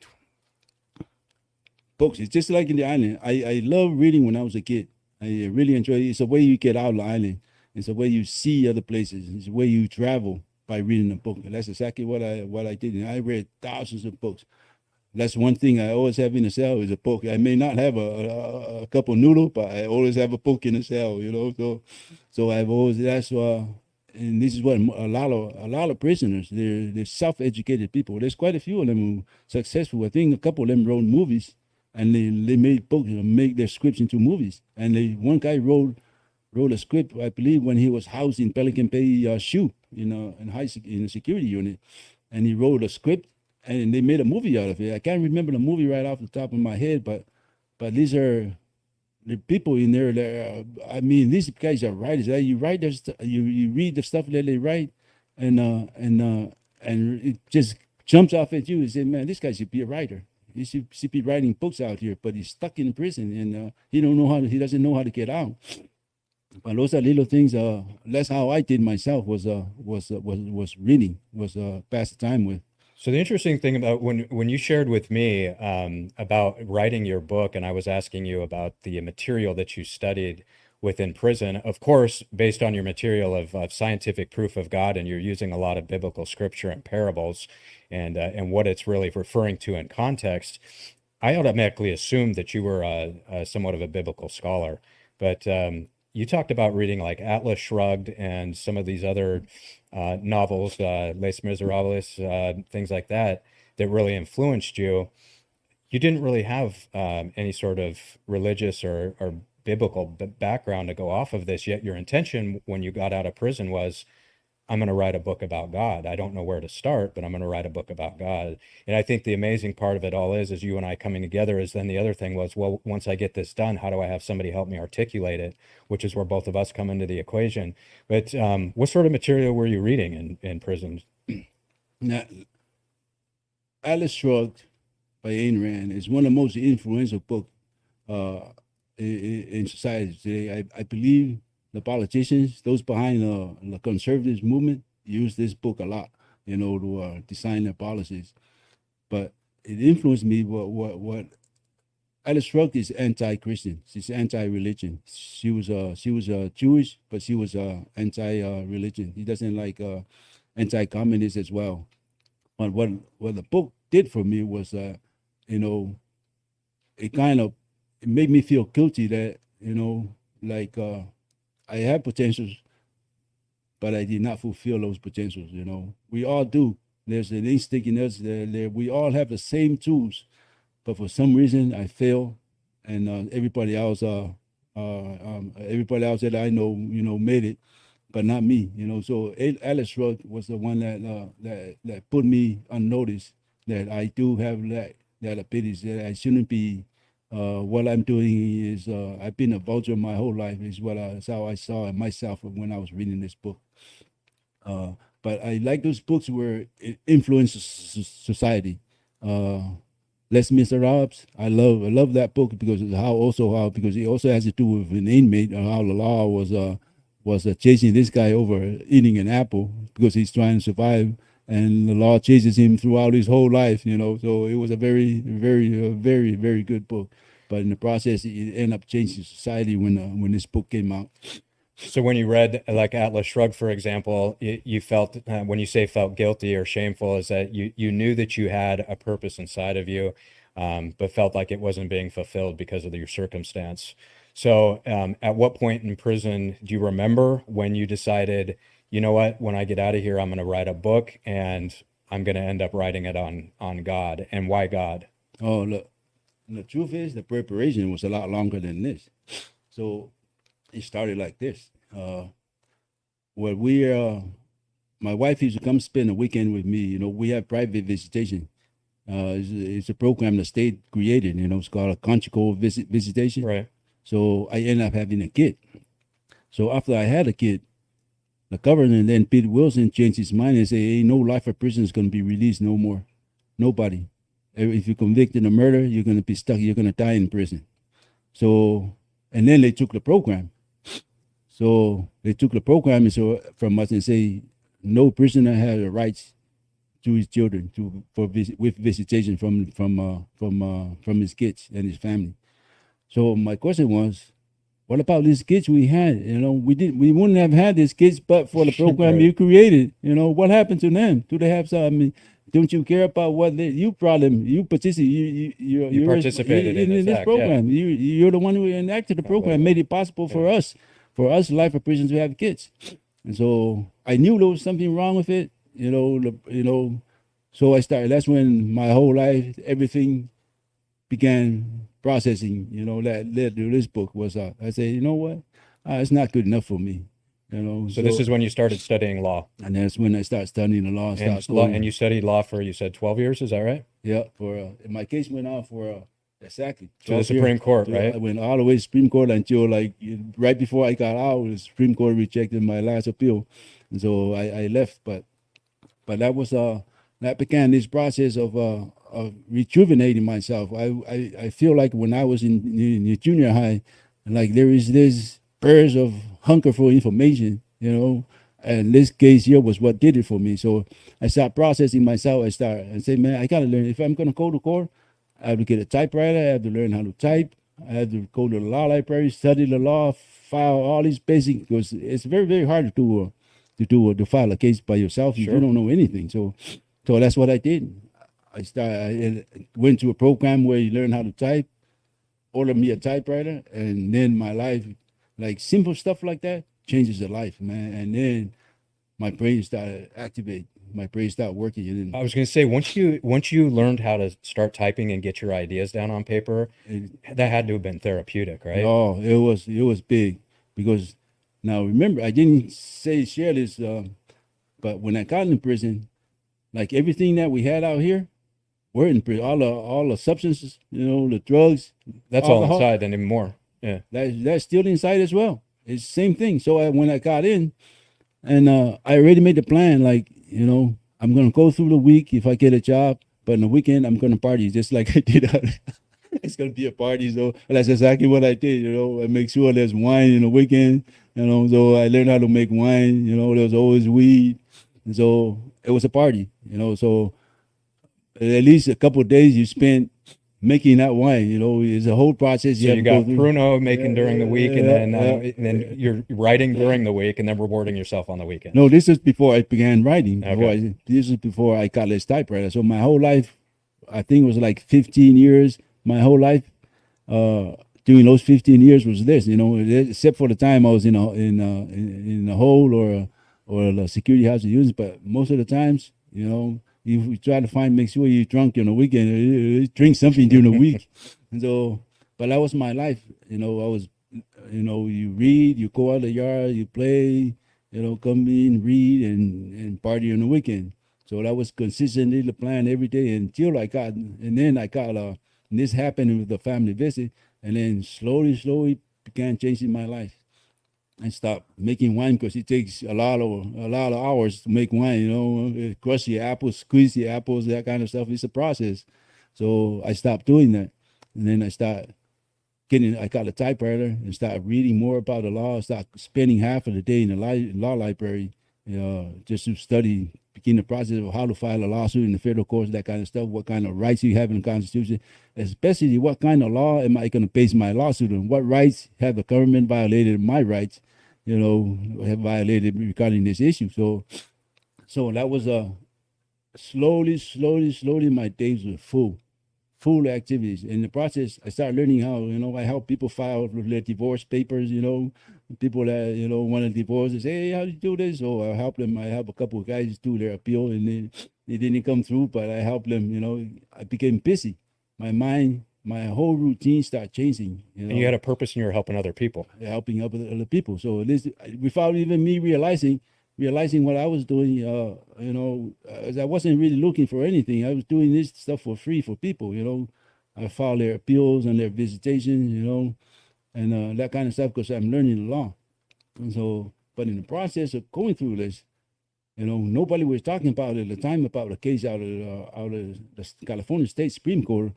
It's just like in the island. I love reading when I was a kid. I really enjoy it. It's a way you get out of the island. It's a way you see other places. It's a way you travel by reading a book. And that's exactly what I did. And I read thousands of books. That's one thing I always have in the cell is a book. I may not have a cup of noodle, but I always have a book in the cell. So I've always and this is what a lot of prisoners. They're self-educated people. There's quite a few of them who successful. I think a couple of them wrote movies, and they made books, make their scripts into movies. And one guy wrote a script, I believe, when he was housed in Pelican Bay SHU, in a security unit, and he wrote a script, and they made a movie out of it. I can't remember the movie right off the top of my head, but these are the people in there that these guys are writers. You write you read the stuff that they write, and it just jumps off at you and say, man, this guy should be a writer. He should be writing books out here, but he's stuck in prison, and he doesn't know how to get out. But those are little things. That's how I did myself. Was reading, pass the time with. So the interesting thing about when you shared with me about writing your book, and I was asking you about the material that you studied within prison, of course, based on your material of scientific proof of God, and you're using a lot of biblical scripture and parables, and what it's really referring to in context, I automatically assumed that you were somewhat of a biblical scholar, but you talked about reading like Atlas Shrugged and some of these other novels, Les Miserables, things like that really influenced you. You didn't really have any sort of religious or biblical background to go off of this, yet your intention when you got out of prison was, I'm going to write a book about God. I don't know where to start, but I'm going to write a book about God. And I think the amazing part of it all is you and I coming together is then the other thing was, well, once I get this done, how do I have somebody help me articulate it, which is where both of us come into the equation. But what sort of material were you reading in prison? Now, Atlas Shrugged by Ayn Rand is one of the most influential books in society today. I believe the politicians, those behind the conservative movement, use this book a lot, to design their policies. But it influenced me. What Alice Shrugged is anti-Christian. She's anti-religion. She was Jewish, but she was anti-religion. He doesn't like anti-communist as well. But what the book did for me was, it made me feel guilty that I have potentials, but I did not fulfill those potentials. We all do. There's an instinct in us that we all have the same tools, but for some reason I fail, and everybody else that I know, made it, but not me. So Alice Shrugged was the one that put me on notice that I do have that ability, that I shouldn't be. What I'm doing is I've been a vulture my whole life. Is how I saw myself when I was reading this book. But I like those books where it influences society. Les Miserables, I love that book because it also has to do with an inmate, how the law was chasing this guy over eating an apple because he's trying to survive, and the law chases him throughout his whole life. So it was a very, very, very, very good book. but in the process, it ended up changing society when this book came out. So when you read like Atlas Shrugged, for example, you felt when you say felt guilty or shameful, is that you knew that you had a purpose inside of you, but felt like it wasn't being fulfilled because of your circumstance. So at what point in prison do you remember when you decided, you know what, when I get out of here, I'm going to write a book and I'm going to end up writing it on God, and why God? Oh, look, the truth is the preparation was a lot longer than this. So it started like this. Well, my wife used to come spend a weekend with me. You know, we have private visitation. It's a program the state created. You know, it's called a conjugal visitation. Right. So I ended up having a kid. So after I had a kid, the governor and then Pete Wilson changed his mind and said, "Hey, no life of prison is going to be released no more. Nobody. If you're convicted of murder, you're going to be stuck. You're going to die in prison." So, and then they took the program. So they took the program from us and say, no prisoner has the rights to his children with visitation from his kids and his family. So my question was, what about these kids we had? You know, we wouldn't have had these kids but for the program Right. you created. You know, what happened to them? Do they have some? I mean, don't you care about what you participated? You participated in this act, program. You're the one who enacted the program, made it possible for us life of prisoners to have kids. And so I knew there was something wrong with it. So I started. That's when my whole life, everything began processing. You know, that led to this book. Was I said, you know what, it's not good enough for me. You know, So this is when you started studying law. and that's when I started studying the law. And you studied law for, you said 12 years, is that right? Yeah, my case went on for exactly To the 12 Supreme years. Court, I right? went all the way to Supreme Court until right before I got out. The Supreme Court rejected my last appeal, and so I left. But that was that began this process of rejuvenating myself. I feel like when I was in the junior high, like there is this burst of hunger for information, you know. And this case here was what did it for me. So I started processing myself. I say, man, I gotta learn. If I'm gonna go to court, I have to get a typewriter. I have to learn how to type. I have to go to the law library, study the law, file all these basic, because it's very, very hard to file a case by yourself if Sure. you don't know anything. So that's what I did. I went to a program where you learn how to type, ordered me a typewriter, and then my life, like simple stuff like that, changes the life, man. And then my brain started activate. My brain started working. And I was going to say, once you learned how to start typing and get your ideas down on paper, that had to have been therapeutic, right? oh, it was big, because now remember, I didn't share this, but when I got in prison, like everything that we had out here, we're in prison. All the substances, you know, the drugs, That's all alcohol, inside and even more. Yeah. that's still inside as well. It's the same thing. So when I got in, and I already made the plan, like, you know, I'm gonna go through the week if I get a job, but in the weekend I'm gonna party just like I did. It's gonna be a party, so that's exactly what I did. You know, I make sure there's wine in the weekend. You know, so I learned how to make wine. You know, there was always weed, and so it was a party. You know, so at least a couple of days you spent making that wine. You know, it's a whole process. So have you to go got through. pruno making during the week, and Yeah. then you're writing during the week, and then rewarding yourself on the weekend. No, this is before I began writing. Okay. This is before I got this typewriter. So my whole life, I think it was like 15 years. My whole life, during those 15 years, was this. You know, except for the time I was in a hole or a security house unit. But most of the times, you know, you try to make sure you're drunk on the weekend. Drink something during the week. And so, but that was my life. You know, I was, you know, you read, you go out the yard, you play, you know, come in, read, and party on the weekend. So that was consistently the plan every day until then I got, and this happened with the family visit, and then slowly began changing my life. I stopped making wine because it takes a lot of hours to make wine. You know, crush the apples, squeeze the apples, that kind of stuff. It's a process. So I stopped doing that, and then I got a typewriter and started reading more about the law. I started spending half of the day in the law library, just to study begin the process of how to file a lawsuit in the federal courts, that kind of stuff, what kind of rights you have in the Constitution, especially what kind of law am I going to base my lawsuit on? What rights have the government violated my rights, have violated regarding this issue? So that was slowly, my days were full activities. In the process, I started learning how, I help people file their divorce papers, people that, want to divorce, they say, hey, how do you do this? So I help them. I help a couple of guys do their appeal, and then they didn't come through, but I helped them, I became busy. My mind, my whole routine started changing. And you had a purpose and you were helping other people. Helping other people. So this, without even me realizing what I was doing, I wasn't really looking for anything. I was doing this stuff for free for people, I filed their appeals and their visitations, and that kind of stuff, because I'm learning the law. And so, but in the process of going through this, nobody was talking about it at the time about the case out of the California State Supreme Court.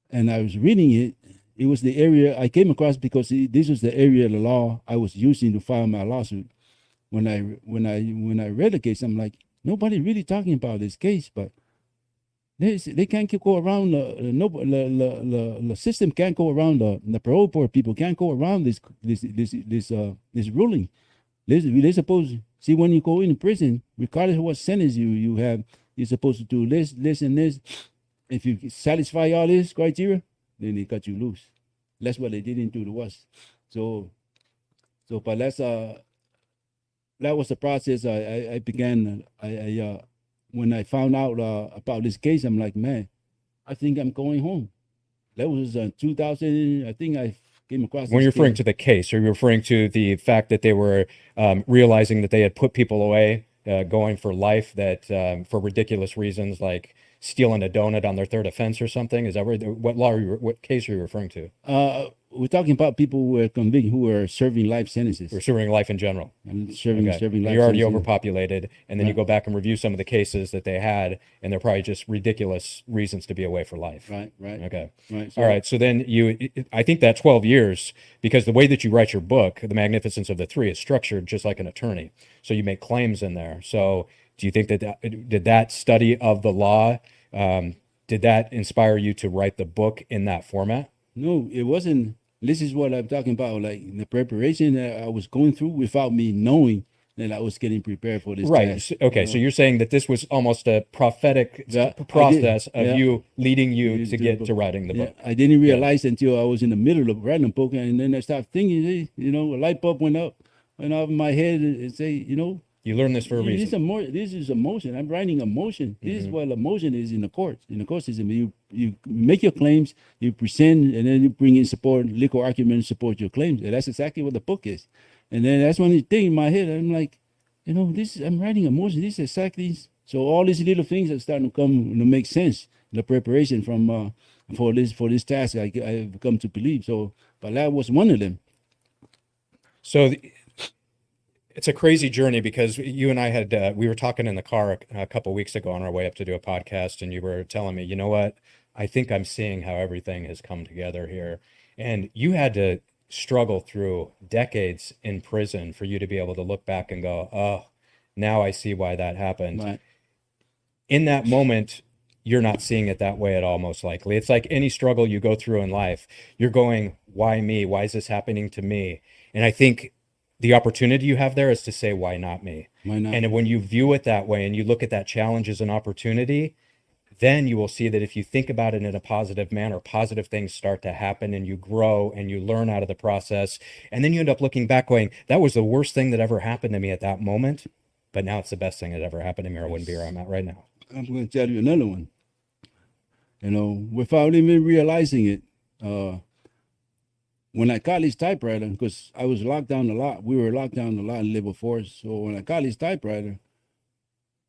And I was reading it. It was the area I came across because this was the area of the law I was using to file my lawsuit. When I read the case, I'm like, nobody really talking about this case, but they can't go around the system can't go around the parole board people can't go around this ruling. They're supposed see when you go into prison, regardless of what sentence you have, you're supposed to do this and this. If you satisfy all this criteria, then they cut you loose. That's what they didn't do to us. So but that was the process I began. When I found out about this case, I'm like, man, I think I'm going home. That was 2000. I think I came across. When you're referring to the case, or you're referring to the fact that they were realizing that they had put people away, going for life, that for ridiculous reasons, like stealing a donut on their third offense or something. Is that what case are you referring to? We're talking about people who were convicted, who were serving life sentences. We're serving life in general. And serving life. You're already overpopulated, and then you go back and review some of the cases that they had, and they're probably just ridiculous reasons to be away for life. Right. Okay. Right. All right. So then I think that 12 years, because the way that you write your book, The Magnificence of the Three, is structured just like an attorney. So you make claims in there. So do you think did that study of the law, did that inspire you to write the book in that format? No, it wasn't. This is what I'm talking about, like the preparation that I was going through without me knowing that I was getting prepared for this task. Okay, so you're saying that this was almost a prophetic process of you leading you to get to writing the book. I didn't realize until I was in the middle of writing a book, and then I started thinking, hey, a light bulb went off in my head and say, you learned this for a reason. This is emotion. I'm writing emotion. This is what emotion is in the courts. In the court system, you make your claims, you present, and then you bring in support, legal arguments, support your claims. And that's exactly what the book is. And then that's when the thing in my head, I'm like, I'm writing emotion. This is exactly. So all these little things are starting to come to make sense. The preparation for this task, I've come to believe. So, but that was one of them. So. It's a crazy journey, because you and I had, we were talking in the car a couple of weeks ago on our way up to do a podcast, and you were telling me, you know what, I think I'm seeing how everything has come together here. And you had to struggle through decades in prison for you to be able to look back and go, oh, now I see why that happened. Right. In that moment, you're not seeing it that way at all, most likely. It's like any struggle you go through in life, you're going, why me? Why is this happening to me? And I think the opportunity you have there is to say, why not me? Why not? And when you view it that way and you look at that challenge as an opportunity, then you will see that if you think about it in a positive manner, positive things start to happen, and you grow and you learn out of the process. And then you end up looking back going, that was the worst thing that ever happened to me at that moment, but now it's the best thing that ever happened to me, or I wouldn't be where I'm at right now. I'm going to tell you another one. Without even realizing it, when I got this typewriter, because I was locked down a lot, we were locked down a lot in labor force. So when I got this typewriter,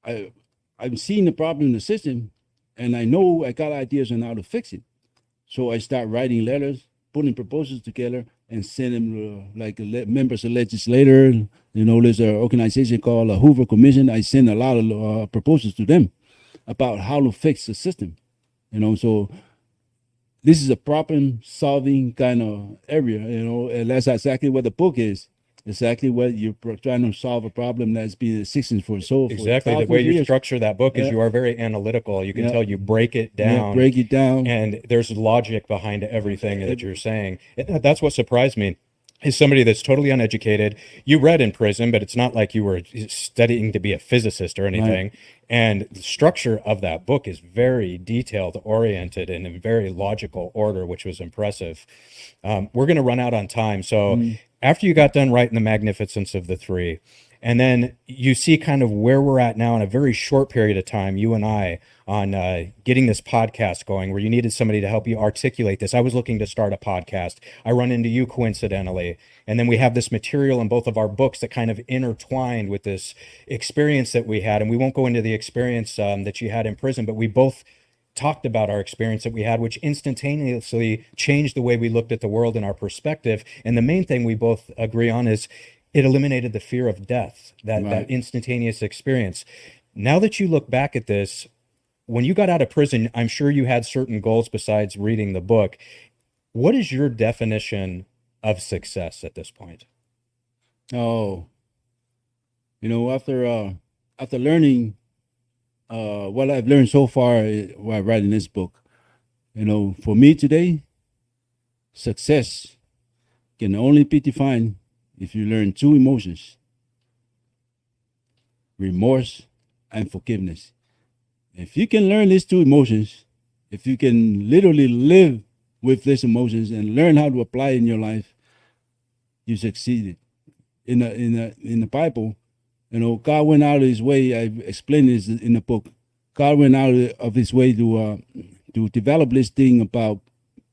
I'm seeing the problem in the system, and I know I got ideas on how to fix it. So I start writing letters, putting proposals together, and send them to members of legislators. There's an organization called the Hoover Commission. I send a lot of proposals to them about how to fix the system. So this is a problem-solving kind of area, and that's exactly what the book is. exactly what you're trying to solve a problem that's been existing for so Exactly. for The way you years. structure that book is Yeah. you are very analytical. You can Yeah. tell you break it Yeah, down. break it down. And there's logic behind everything that you're saying. That's what surprised me. Is somebody that's totally uneducated. You read in prison, but it's not like you were studying to be a physicist or anything. And the structure of that book is very detailed oriented and in very logical order, which was impressive. We're going to run out on time. So after you got done writing The Magnificence of the Three, and then you see kind of where we're at now in a very short period of time, you and I, on getting this podcast going, where you needed somebody to help you articulate this. I was looking to start a podcast. I run into you coincidentally. And then we have this material in both of our books that kind of intertwined with this experience that we had. And we won't go into the experience that you had in prison, but we both talked about our experience that we had, which instantaneously changed the way we looked at the world and our perspective. And the main thing we both agree on is it eliminated the fear of death, that instantaneous experience. Now that you look back at this, when you got out of prison, I'm sure you had certain goals besides reading the book. What is your definition of success at this point? Oh, after learning what I've learned so far while writing this book, for me today, success can only be defined if you learn two emotions: remorse and forgiveness. If you can learn these two emotions, if you can literally live with these emotions and learn how to apply it in your life, you succeeded. In the Bible, God went out of his way. I explained this in the book. God went out of his way to develop this thing about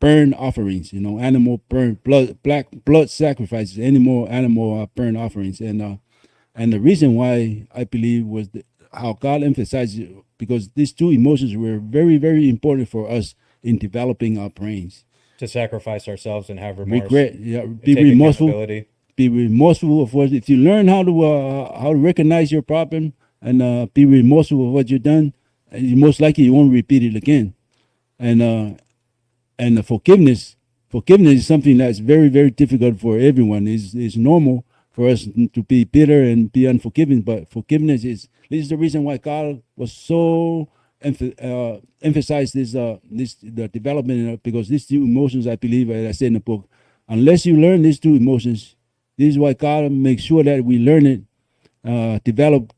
burnt offerings, animal blood sacrifices, animal burnt offerings, and the reason why I believe was how God emphasized it, because these two emotions were very, very important for us in developing our brains. To sacrifice ourselves and have remorse. Regret, be remorseful. Be remorseful of what. If you learn how to recognize your problem and be remorseful of what you've done, most likely you won't repeat it again. And the forgiveness is something that's very, very difficult for everyone. It's normal for us to be bitter and be unforgiving, but forgiveness this is the reason why God was so emphasized the development, because these two emotions, I believe, as I said in the book, unless you learn these two emotions, this is why God makes sure that we learn it, develop.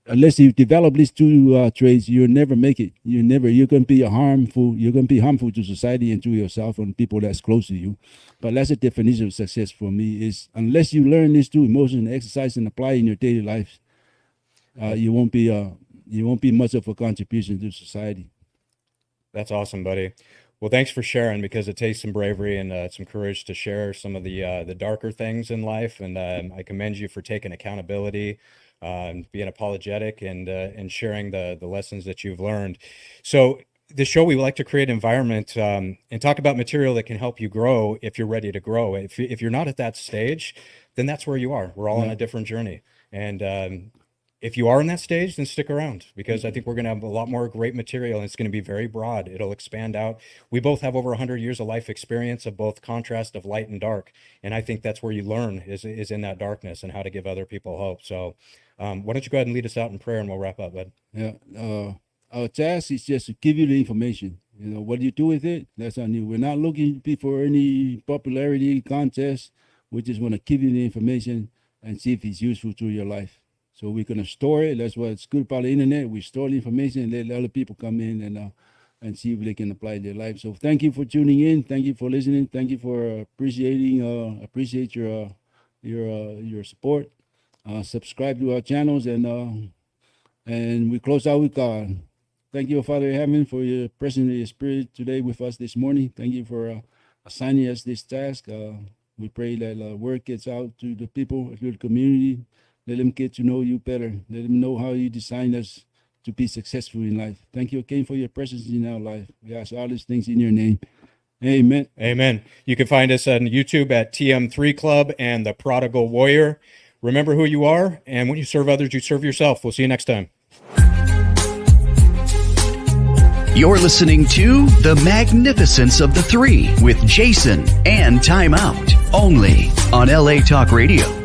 Unless you develop these two traits, you'll never make it. You're going to be harmful to society and to yourself and people that's close to you. But that's the definition of success for me, is unless you learn these two emotions, exercise and apply in your daily life, you won't be much of a contribution to society. That's awesome, buddy. Well, thanks for sharing, because it takes some bravery and some courage to share some of the darker things in life. And I commend you for taking accountability, being apologetic, and sharing the lessons that you've learned. So the show, we like to create an environment and talk about material that can help you grow if you're ready to grow. If you're not at that stage, then that's where you are. We're all on a different journey. And if you are in that stage, then stick around, because I think we're going to have a lot more great material, and it's going to be very broad. It'll expand out. We both have over 100 years of life experience of both contrast of light and dark. And I think that's where you learn is in that darkness and how to give other people hope. So why don't you go ahead and lead us out in prayer, and we'll wrap up, bud. Yeah. Our task is just to give you the information. What you do with it, that's on you. We're not looking for any popularity contest. We just want to give you the information and see if it's useful to your life. So we're going to store it. That's what's good about the internet. We store the information and let other people come in and see if they can apply their life. So thank you for tuning in. Thank you for listening. Thank you for appreciate your support. Subscribe to our channels, and we close out with God. Thank you, Father in heaven, for your presence in your spirit today with us this morning. Thank you for assigning us this task. We pray that word gets out to the people, to the community. Let them get to know you better. Let them know how you designed us to be successful in life. Thank you again for your presence in our life. We ask all these things in your name. Amen. Amen. You can find us on YouTube at TM3 Club and The Prodigal Warrior. Remember who you are, and when you serve others, you serve yourself. We'll see you next time. You're listening to The Magnificence of the Three with Jason and Timeout, only on LA Talk Radio.